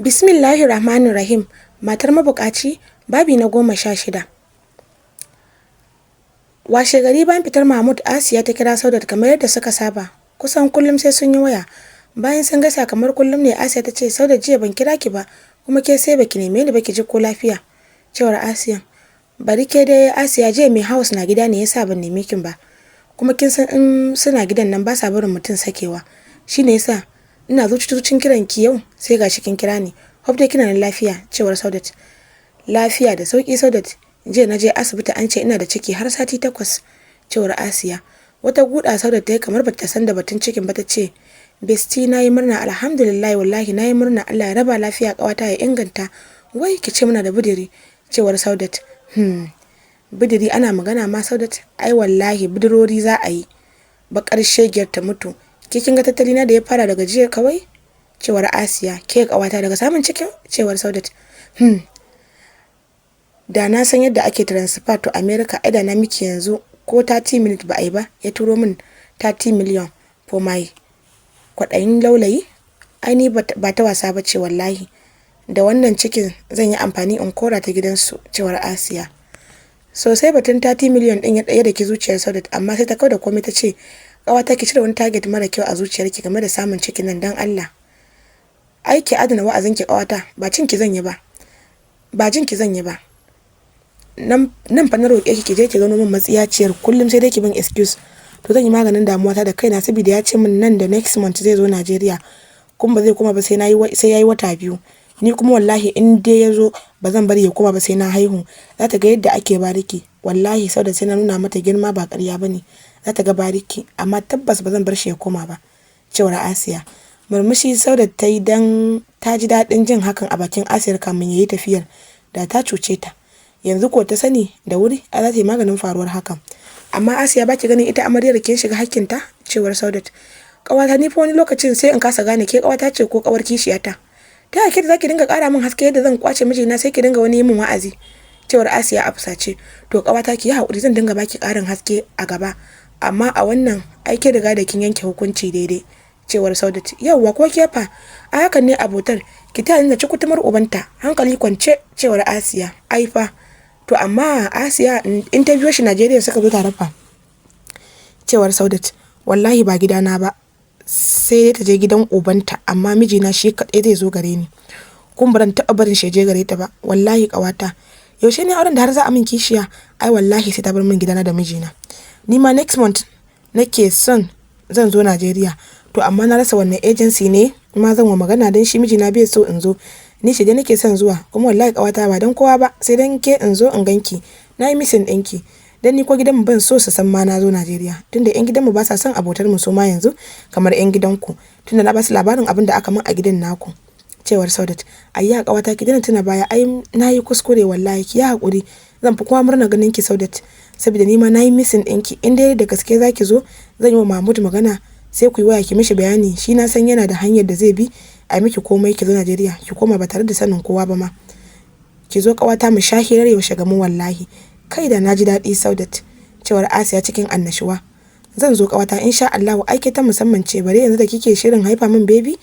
Bismillahirrahmanirrahim. Matar mabuƙaci, babi na 16. Washe gari bayan fitar Mahmud, Asiya ta kira Saudat kamar yadda suka saba. Kusan kullum sai sun yi waya. Bayan sun gaisa kamar kullum ne, Asiya ta ce, Saudat, jiya ban kira ki ba, kuma ke sai baki neme ni baki ji ko lafiya. Cewar Asiya, bari ke dai Asiya, jiya mai house na gida ne yasa ban neme kin ba. Kuma kin san in suna gidan nan ba sa barin mutum sakewa. Shine yasa ina zuciyar kiran ki yau sai gashi kin kira ni. Hope dai kina nan lafiya. Cewar Saudat. Lafiya da sauki Saudat. Jiya na je asibiti an ce ina da ciki har sati 8. Cewar Asiya. Wata guda Saudat ta yi kamar bata san da batun cikin ba, ta ce, Besti, na yi murna, alhamdulillah, wallahi na yi murna, Allah ya raba lafiya, kawata ya inganta. Wai ki ce muna da budiri. Cewar Saudat. Budiri ana magana ma Saudat? Ai wallahi budurori za a yi. Bakar shegiyar ta mutu. Ke kin ga tattalina da ya fara daga jiya kawai? Cewar Asiya. Ke kawata daga samun cikin? Cewar Saudat. Da na san yadda ake transfer to America, ai da na miki yanzu ko 30 minutes ba ai ba, ya turo min 30 million for my kwaɗayin laulayi. Ai ni ba ta wasa ba ce wallahi. Da wannan cikin zan yi amfani in kora ta gidansu. Cewar Asiya. Sosai batun 30 million din ya ɗaya da ki zuciyar Saudat, amma sai ta kauda komai ta ce, ƙawata ki cire wani target mara kyau a zuciyarki game da samun cikin nan dan Allah. Ai ki adana wa'azinki ƙawata, ba jinki zan yi ba. Nan fa na roƙe ki je ki gano min matsiyaciyar, kullum sai dai ki bin excuse. To zan yi maganin damuwata da kaina, saboda ya ce min nan da next month zai zo Najeriya. Kuma ba zai koma ba sai yayi wata 2. Ni kuma wallahi in dai ya zo ba zan bari ya koma ba sai na haihu. Za ta ga yadda ake bariki. Wallahi Saudat sai na nuna mata girma ba ƙarya bane. Za ta ga bariki, amma tabbas ba zan bar shi ya koma ba. Cewar Asiya. Murmushi Saudat ta yi dan ta ji daɗin jin hakan a bakin Asiyar kamin yayi tafiyar. Da ta cuce ta. Yanzu ko ta sani da wuri, a za ta yi maganin faruwar hakan. Amma Asiya, ba ki ganin ita amaryar kin shiga hakkinta? Cewar Saudat. Ƙawata, ni fa wani lokacin sai in kasa gane ke ƙawata ce ko ƙawar kishiyata. Ta yake da zaki dinga ƙara min haske yadda zan kwace mijina sai ki dinga wani yi min wa'azi. Cewar Asiya a fusace. To ƙawata, ki yi haƙuri, zan dinga baki ƙarin haske a gaba. Amma a wannan aiki riga da kin yanke hukunci daidai. Cewar Saudat. Yauwa ko kefa, a hakan ne abotar, ki ta da cikutumar ubanta, hankali kwance. Cewar Asiya. Ai fa. To amma Asiya, in ta biyo shi Najeriya suka zo tare fa. Cewar Saudat. Wallahi ba gidana ba, sai dai ta je gidan ubanta, amma mijina shi kaɗai zai zo gare ni. Kun baran taɓa barin shi je gare ta ba. Wallahi ƙawata, yaushe ne auren da har za a min kishiya? Ai wallahi sai ta bar min gidana da mijina. Ni ma next month nake son zan zo Najeriya. To amma na rasa wannan agency ne ma zan wa magana, dan shi mijina bai so in zo. Ni shi dai nake son zuwa, kuma wallahi ƙawata ba dan kowa ba, sai dan ke in zo in ganki. Na yi missing ɗinki. Dan ni ko gidanmu ban so su san ma na zo Najeriya, tunda yan gidanmu ba sa son abotar mu su ma yanzu kamar yan gidanku, tunda na ba su labarin abin da aka min a gidan naku. Cewar Saudat. Ayya ƙawata, ki dana tuna baya, ai na yi kuskure wallahi, ki yi haƙuri. Zan fi kuma murna ganin ki Saudat, saboda ni ma na yi missing ɗinki. In dai da gaske za ki zo, zan yi wa Mahmud magana, sai ku yi waya ki mishi bayani. Shi na san yana da hanyar da zai bi a miki komai, ki zo Najeriya ki koma ba tare da sanin kowa ba ma. Ki zo ƙawata, mu sha hirar yaushe gamu wallahi. Kai da na ji daɗi Saudat. Cewar Asiya cikin annashuwa. Zan zo ƙawata insha Allah, aike ta musamman ce, bare yanzu da kike shirin haifa min baby.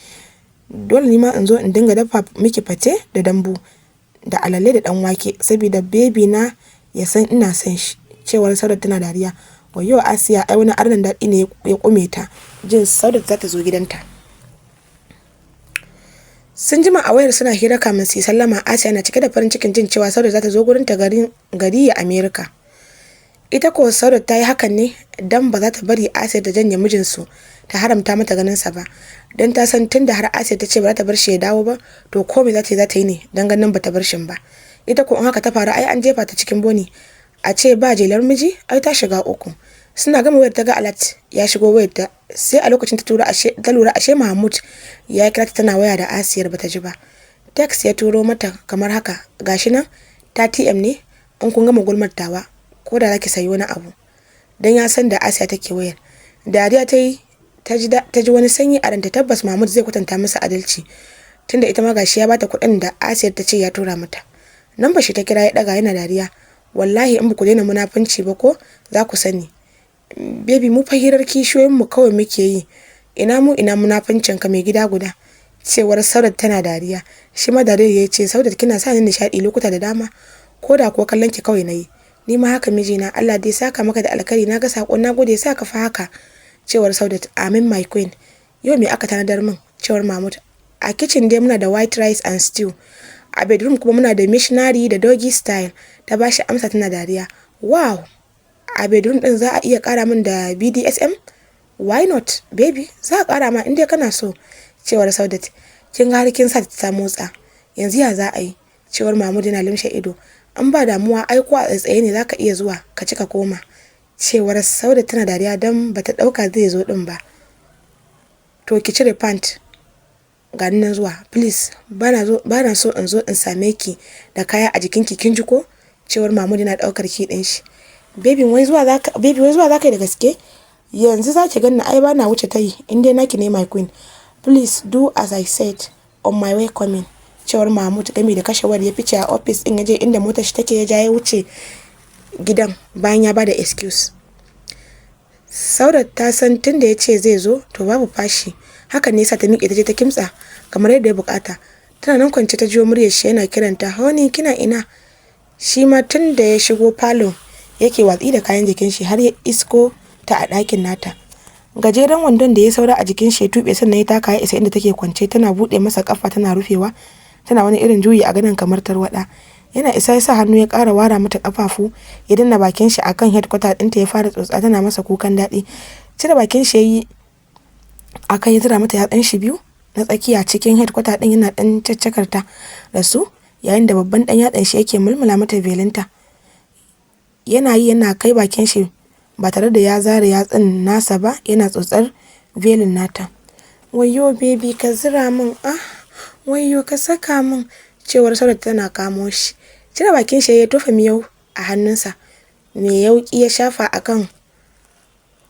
Dole ni ma in zo in dinga dafa miki fate da dambu da alale da dan wake, saboda baby na ya san ina son shi. Cewar Saudat tana dariya. Wayo Asiya, ai wani arnan daɗi ne ya kume ta. Jin Saudat za ta zo gidanta. Sun jima a wayar suna hira kamin su yi sallama. Asiya na cike da farin cikin jin cewa Saudat za ta zo gurin ta gari ya Amerika. Ita ko Saudat ta yi hakan ne dan ba za ta bari Asiya ta janye mijinsu ta haramta mata ganin sa ba. Dan ta san tunda har Asiya ta ce ba za ta bar shi ya dawo ba, to komai za ta yi ne dan ganin ba ta bar shi ba. Ita ko in haka ta faru, ai an jefa ta cikin boni. A ce ba jelar miji, ai ta shiga uku. Suna gama wayar ta ga alat ya shigo wayar ta, sai a lokacin ta lura ashe Mahmud ya kira ta tana waya da Asiyar bata ji ba. Text ya turo mata kamar haka, gashi nan 30M ne in kun gama gulmar tawa, ko da zaki sayi wani abu. Dan ya san da Asiya take wayar. Dariya ta yi, ta ji wani sanyi a ranta, tabbas Mahmud zai kwatanta masa adalci, tunda ita ma gashi ya bata kuɗin da Asiyar ta ce ya tura mata. Nan ba shi ta kira ya daga yana dariya. Wallahi in ba ku daina munafunci ba ko za ku sani. Baby, mu fa hirar kishiyoyin mu kawai muke yi. Ina munafuncin ka mai gida guda. cewar Saudat tana dariya. Shi ma dariya ya ce, Saudat kina sa ni nishaɗi lokuta da dama, ko da kuwa kallon ki kawai nayi. Ni ma haka mijina, Allah dai saka maka da alkhairi, na ga sakon, na gode, saka fa haka. Cewar Saudat, amin my queen. Yau me aka tanadar min? Cewar Mahmud. A kitchen dai muna da white rice and stew. A bedroom kuma muna da missionary da doggy style. Ta bashi amsa tana dariya. Wow! A bedroom din za a iya kara min da BDSM? Why not, baby? Za a kara ma inda kana so. Cewar Saudat. Kin ga har kin sa ta motsa. Yanzu ya za a yi? Cewar Mahmud yana limshe ido. An ba damuwa, ai ko a tsaye ne zaka iya zuwa ka cika koma. Cewar Saudat tana dariya dan bata dauka zai zo din ba. To ki cire pant. Ga nan zuwa, please. Bana so in zo in same ki da kaya a jikinki, kin ji ko? Cewar Mahmud yana daukar ki din shi. Baby wai zuwa zaka yi da gaske? Yanzu zaki ganni, ai bana wuce tayi, in dai naki ne my queen. Please do as I said, on my way coming. Cewar Mahmud game da kashe wayar ya fice a office din, yaje inda motar shi take, ya ja ya wuce gidan bayan ya bada excuse. Saudat ta san tunda yace zai zo to babu fashi. Hakan ne yasa ta miƙe ta je ta kimtsa kamar yadda ya bukata. Tana nan kwance ta jiyo muryar shi yana kiranta, "Honey, kina ina?" Shi ma tunda ya shigo falon yake watsi da kayan jikin shi har ya isko ta a ɗakin nata. Gajeren wandon da ya saura a jikin shi ya tube, sannan ya taka ya isa inda take kwance, tana bude masa kafa tana rufewa, tana wani irin juyi a gadon kamar tarwada. Yana isa ya sa hannu ya ƙara wara mata kafafu, ya danna bakin shi akan headquarter ɗinta, ya fara tsotsa, tana masa kukan daɗi. Cire bakin shi yayi akan ya zira mata yatsan shi biyu na tsakiya cikin headquarter ɗin, yana ɗan caccakarta da su, yayin da babban ɗan yatsan shi yake mulmula mata belinta. Yana kai bakin shi ba tare da ya zare yatsun nasa ba, yana tsotsar velin nata. Wayyo baby ka zira min, wayyo ka saka min. Cewar Saudat tana kamo shi. Cire bakin shi ya tofa miyau a hannunsa. Me yauki ya shafa akan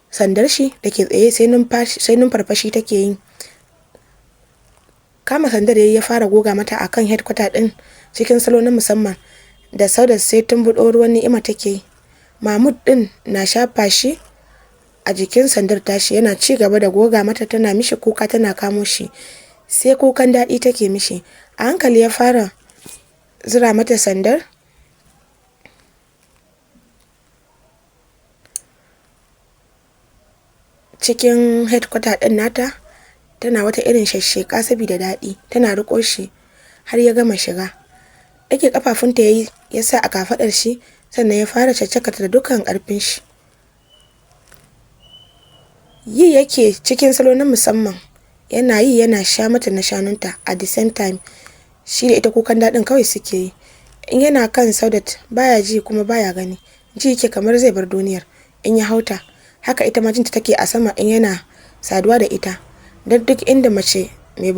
sandar shi da ke tsaye, sai numfarfashi take yi. Kama sandar ya fara goga mata akan headquarter din cikin salo na musamman, da Saudat sai tumbuɗo ruwan ni'ima take yi. Mahmud din na shafa shi a jikin sandar tashi, yana ci gaba da goga mata, tana mishi kuka tana kamo shi. Sai kukan daɗi take mishi. A hankali ya fara zira mata sandar cikin headquarter din nata, tana wata irin shashsheka saboda daɗi, tana riko shi har ya gama shiga. Dake kafafunta yayi ya sa a kafadar shi, sannan ya fara caccakata da dukkan karfin shi. Yi yake cikin salo na musamman, yana yi yana sha mata na shanunta at the same time. Shi da ita kukan daɗin kawai suke yi. In yana kan Saudat baya ji kuma baya gani, ji yake kamar zai bar duniyar. In ya hauta haka ita ma jinta take a sama in yana saduwa da ita. Dan duk inda mace ke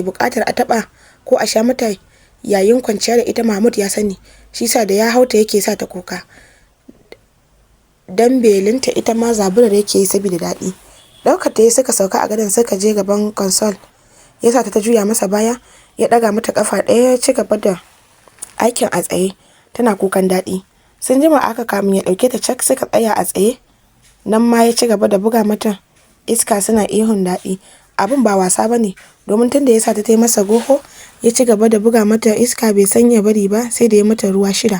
buƙatar a taba ko a sha mata yayin kwanciya da ita, Mahmud ya sani. Shi sa da ya hauta yake sa ta kuka. Dan belinta ita ma zaburar yake yi saboda daɗi. Daukar ta suka sauka a gadon, suka je gaban console. Ya sa ta juya masa baya, ya daga mata kafa ɗaya, ya ci gaba da aikin a tsaye, tana kukan daɗi. Sun jima aka kamun ya ɗauke ta cak, suka tsaya a tsaye. Nan ma ya ci gaba da buga mata iska, suna ihun daɗi. Abin ba wasa bane, domin tunda ya sa ta yi masa goho, ya ci gaba da buga mata iska bai san ya bari ba, sai da ya mata ruwa 6.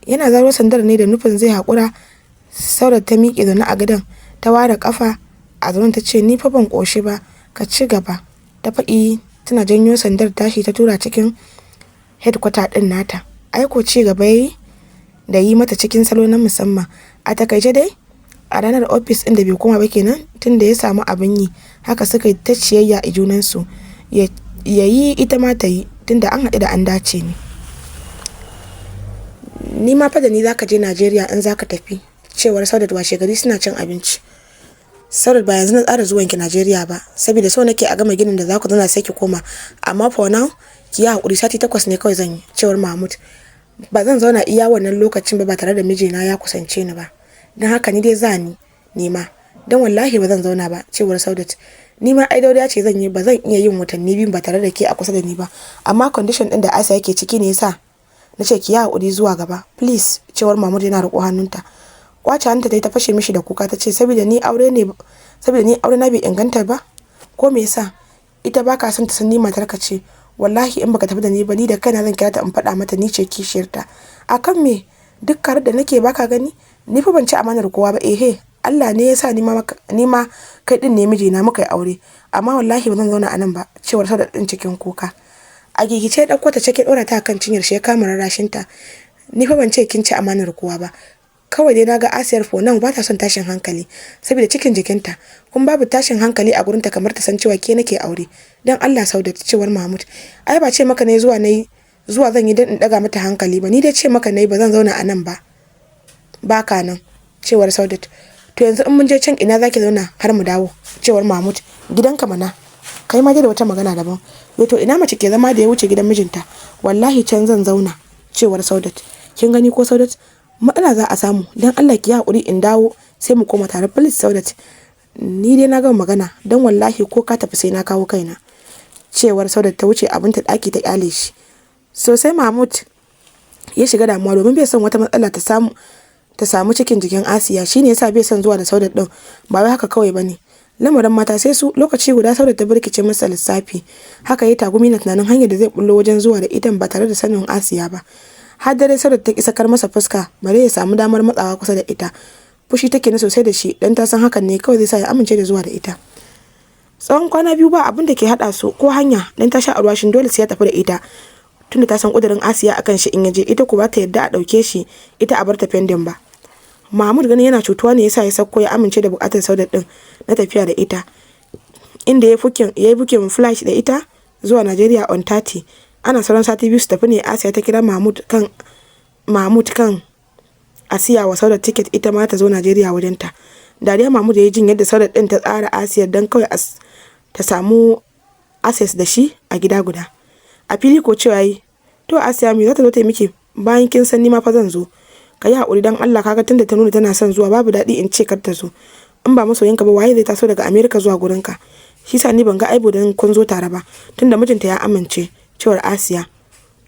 Yana zaro sandar ne da nufin zai haƙura. Saudat ta miƙe zaune a gadon, ta ware kafa a zaune, ta ce, "Ni fa ban ƙoshi ba, ka ci gaba." Ta faɗi tana janyo sandar tashi ta tura cikin headquarter ɗin nata. Aiko ci gaba yayi da yi mata cikin salo na musamman. A takaice dai, a ranar office ɗin da bai koma ba kenan, tunda ya samu abin yi. Haka suka yi ta ciyayya a junansu, ya yi ita ma ta yi, tunda an haɗu da an dace ne. Ni ma fa da ni zaka je Najeriya in zaka tafi. Cewar Saudat washe gari suna cin abinci. Saudat ba yanzu na tsara zuwanki Najeriya ba, saboda so nake a gama ginin da za ku zauna sai ki koma. Amma for now ki yi hakuri, sati 8 ne kawai zan yi. Cewar Mahmud. Ba zan zauna iya wannan lokacin ba tare da mijina ya kusance ni ba. Dan haka ni dai za ni nema. Dan wallahi ba zan zauna ba. Cewar Saudat. Ni ma ai dauriya ce zan yi, ba zan iya yin watanni 2 ba tare da ke a kusa da ni ba. Amma condition din da Asa yake ciki ne yasa nace ki yi hakuri zuwa gaba. Please. Cewar Mahmud yana riƙo hannunta. Kwace hannunta ta fashe mishi da kuka, ta ce, saboda ni aure na bai inganta ba, ko me yasa? ita baka son ta san ni matarka ce. Wallahi in baka tafi da ni ba, ni da kaina zan kira ta in faɗa mata ni ce kishiyarta. Akan me? Duk karar da nake baka gani? Ni fa ban ci amanar kowa ba. Allah ne ya sa ni ma kai din ne mijina muka yi aure, amma wallahi ba zan zauna a nan ba, cewar Saudat din cikin kuka. A gigice ɗauko ta cike ɗora ta kan cinyar shi ya kama rarrashinta. Ni fa ban ce kin ci amanar kowa ba, kawai dai naga Asiyar nan ba ta son tashin hankali saboda cikin jikinta, kuma babu tashin hankali a gurinta kamar ta san cewa ke nake aure. Dan Allah Saudat, cewar Mahmud, ai ba ce maka ne zuwa zan yi dan in daga mata hankali ba, ni dai ce maka ne ba zan zauna a nan ba. Baka nan, cewar Saudat. To yanzu in mun je can ina zaki zauna har mu dawo, cewar Mahmud. Gidanka mana. Kai ma dai da wata magana daban. To ina mace ke zama da ya wuce gidan mijinta? Wallahi can zan zauna, cewar Saudat. Kin gani ko Saudat? Matsala za a samu, dan Allah ki hakuri in dawo sai mu koma tare, please Saudat. Ni dai na gama magana, dan wallahi ko ka tafi sai na kawo kaina, cewar Saudat ta wuce abinta daki ta kyale shi. Sosai Mahmud ya shiga damuwa domin bai son wata matsala ta samu cikin jikin Asiya, shine yasa bai son zuwa da Saudat din. Ba wai haka kawai bane. Lamarin mata sai su. Lokaci guda Saudat ta birkice masa lissafi. Haka yayi tagumi na tunanin hanyar da zai bullo wajen zuwa da idan ba tare da sanin Asiya ba. Har dare Saudat ta kisakar masa fuska bare ya samu damar matsawa kusa da ita. Fushi take ne sosai da shi dan ta san hakan ne kawai zai sa ya amince da zuwa da ita. Tsawon kwana biyu ba abin da ke hada su ko hanya, dan ta sha alwashin dole sai ya tafi da ita. Tunda ta san kudirin Asiya akan shi in yaje, ita ko ba ta yarda a dauke shi ita a bar ta pending ba. Mahmud ganin yana cutuwa ne yasa ya sauko ya amince da bukatar Saudat din na tafiya da ita, inda yayi bukin flight da ita zuwa Nigeria on 30. Ana sauran sati biyu su tafi ne Asiya ta kira Mahmud kan Asiya wa Saudat ticket ita ma ta zo Nigeria wajen ta. Dariya Mahmud yayi jin yadda Saudat din ta tsara Asiya dan kawai ta samu access da shi a gida guda. A fili ko cewa yi, to Asiya me za ta zo ta yi miki bayan kin san ni ma fa zan zo? Ka yi haƙuri dan Allah, kaga tunda ta nuna tana son zuwa babu daɗi in ce kar ta zo. In ba masoyinka ba waye zai taso daga America zuwa gurinka? Shi sa ni ban ga aibu dan kun zo tare ba, tunda mijinta ya amince, cewar Asiya.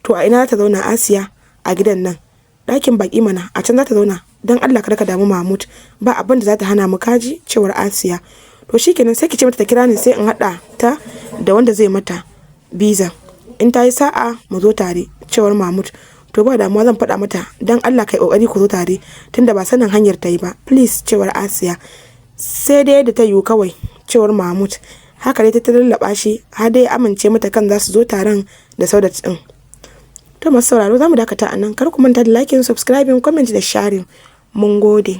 To a ina za ta zauna Asiya? A gidan nan. Ɗakin baki mana, a can za ta zauna. Dan Allah kada ka damu Mahmud, ba abin da za ta hana mu kaji, cewar Asiya. To shikenan sai ki ce mata ta kira ni sai in haɗa ta da wanda zai mata biza. In ta yi sa'a mu zo tare, cewar Mahmud. To ba damuwa zan faɗa mata, dan Allah kai kokari ku zo tare tunda ba sanin hanyar ta yi ba, please, cewar Asiya. Sai dai da ta yiwu kawai, cewar Mahmud. Haka dai ta lallaba shi har dai amince mata kan za su zo taron da Saudat din. To masu sauraro zamu dakata anan, kar ku manta da liking, subscribing, comment da sharing. Mun gode.